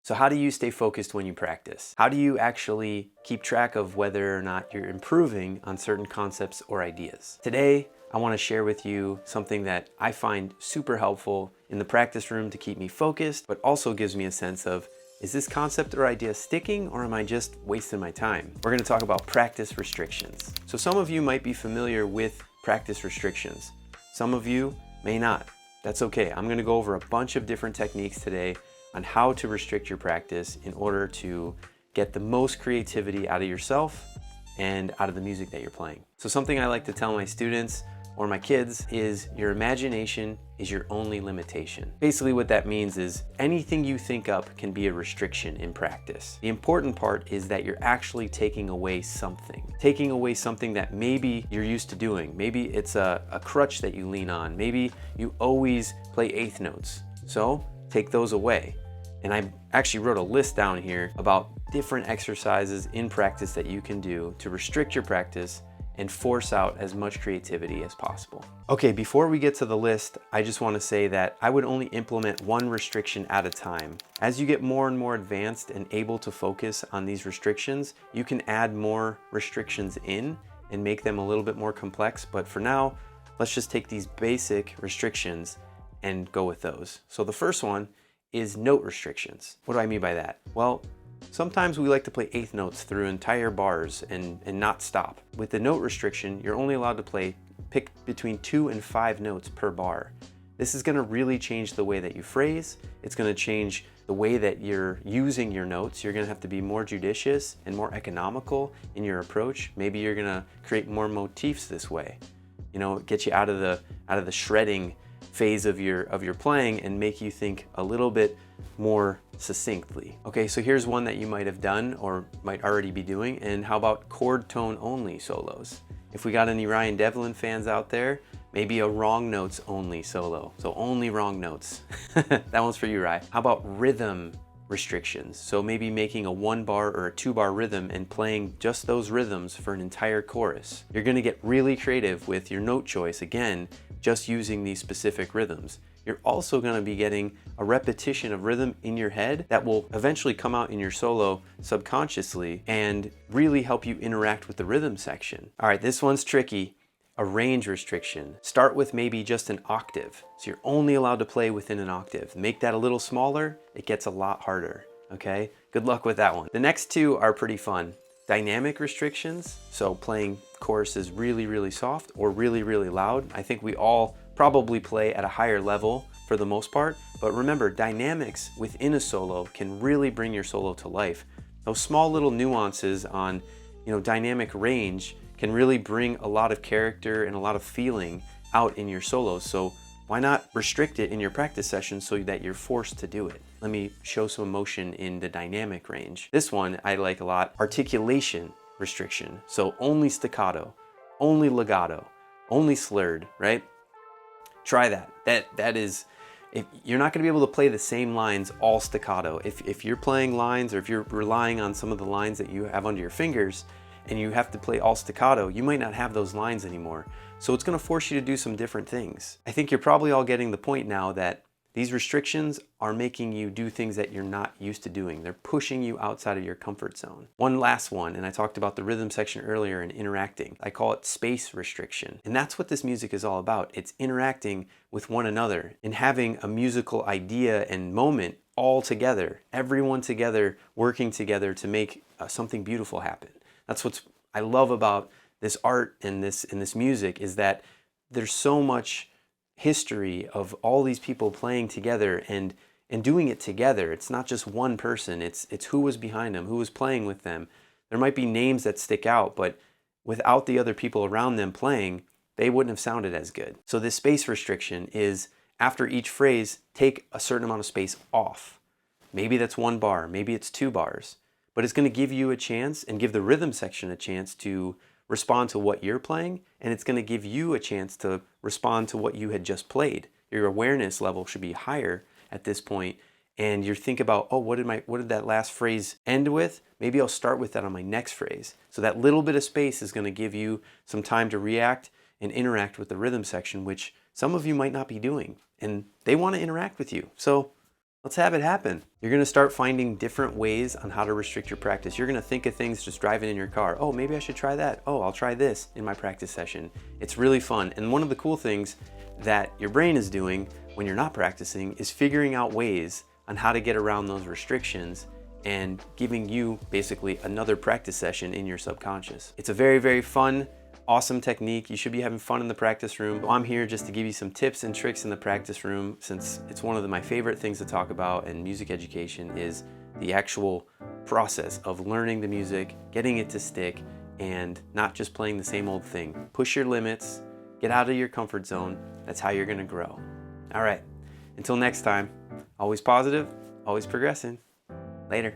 So how do you stay focused when you practice? How do you actually keep track of whether or not you're improving on certain concepts or ideas? Today, I want to share with you something that I find super helpful in the practice room to keep me focused, but also gives me a sense of, is this concept or idea sticking, or am I just wasting my time? We're going to talk about practice restrictions. So some of you might be familiar with practice restrictions. Some of you may not. That's okay. I'm going to go over a bunch of different techniques today on how to restrict your practice in order to get the most creativity out of yourself and out of the music that you're playing. So something I like to tell my students or my kids is your imagination is your only limitation. Basically what that means is anything you think up can be a restriction in practice. The important part is that you're actually taking away something. Taking away something that maybe you're used to doing. Maybe it's a crutch that you lean on. Maybe you always play eighth notes. So take those away. And I actually wrote a list down here about different exercises in practice that you can do to restrict your practice and force out as much creativity as possible. Okay, before we get to the list, I just want to say that I would only implement one restriction at a time. As you get more and more advanced and able to focus on these restrictions, you can add more restrictions in and make them a little bit more complex. But for now, let's just take these basic restrictions and go with those. So the first one is note restrictions. What do I mean by that? Well, sometimes we like to play eighth notes through entire bars and not stop. With the note restriction, you're only allowed to pick between 2 and 5 notes per bar. This is gonna really change the way that you phrase. It's gonna change the way that you're using your notes. You're gonna have to be more judicious and more economical in your approach. Maybe you're gonna create more motifs this way. You know, get you out of the shredding phase of your playing and make you think a little bit more succinctly. Okay, so here's one that you might have done or might already be doing. And how about chord tone only solos? If we got any Ryan Devlin fans out there, maybe a wrong notes only solo. So only wrong notes. That one's for you, Ryan. How about rhythm restrictions? So maybe making a 1 bar or a 2 bar rhythm and playing just those rhythms for an entire chorus. You're gonna get really creative with your note choice, again, just using these specific rhythms. You're also gonna be getting a repetition of rhythm in your head that will eventually come out in your solo subconsciously and really help you interact with the rhythm section. All right, this one's tricky. A range restriction. Start with maybe just an octave. So you're only allowed to play within an octave. Make that a little smaller, it gets a lot harder, okay? Good luck with that one. The next two are pretty fun. Dynamic restrictions, so playing choruses really, really soft or really, really loud. I think we all probably play at a higher level for the most part, but remember, dynamics within a solo can really bring your solo to life. Those small little nuances on, dynamic range can really bring a lot of character and a lot of feeling out in your solos. So why not restrict it in your practice session so that you're forced to do it? Let me show some emotion in the dynamic range. This one I like a lot, articulation restriction. So only staccato, only legato, only slurred, right? Try that. That is, if you're not gonna be able to play the same lines all staccato. If you're playing lines or if you're relying on some of the lines that you have under your fingers and you have to play all staccato, you might not have those lines anymore. So it's gonna force you to do some different things. I think you're probably all getting the point now that these restrictions are making you do things that you're not used to doing. They're pushing you outside of your comfort zone. One last one, and I talked about the rhythm section earlier and interacting. I call it space restriction. And that's what this music is all about. It's interacting with one another and having a musical idea and moment all together, everyone together, working together to make something beautiful happen. That's what I love about this art and this music, is that there's so much history of all these people playing together and doing it together. It's not just one person, it's who was behind them, who was playing with them. There might be names that stick out, but without the other people around them playing, they wouldn't have sounded as good. So this space restriction is, after each phrase, take a certain amount of space off. Maybe that's 1 bar, maybe it's 2 bars, but it's gonna give you a chance and give the rhythm section a chance to respond to what you're playing, and it's going to give you a chance to respond to what you had just played. Your awareness level should be higher at this point, and you think about, oh, what did that last phrase end with? Maybe I'll start with that on my next phrase. So that little bit of space is going to give you some time to react and interact with the rhythm section, which some of you might not be doing, and they want to interact with you. So Let's have it happen. You're gonna start finding different ways on how to restrict your practice. You're gonna think of things just driving in your car. Oh, maybe I should try that. Oh, I'll try this in my practice session. It's really fun. And one of the cool things that your brain is doing when you're not practicing is figuring out ways on how to get around those restrictions and giving you basically another practice session in your subconscious. It's a very, very fun, awesome technique. You should be having fun in the practice room. I'm here just to give you some tips and tricks in the practice room, since it's one of my favorite things to talk about in music education is the actual process of learning the music, getting it to stick, and not just playing the same old thing. Push your limits, get out of your comfort zone. That's how you're gonna grow. All right, until next time, always positive, always progressing. Later.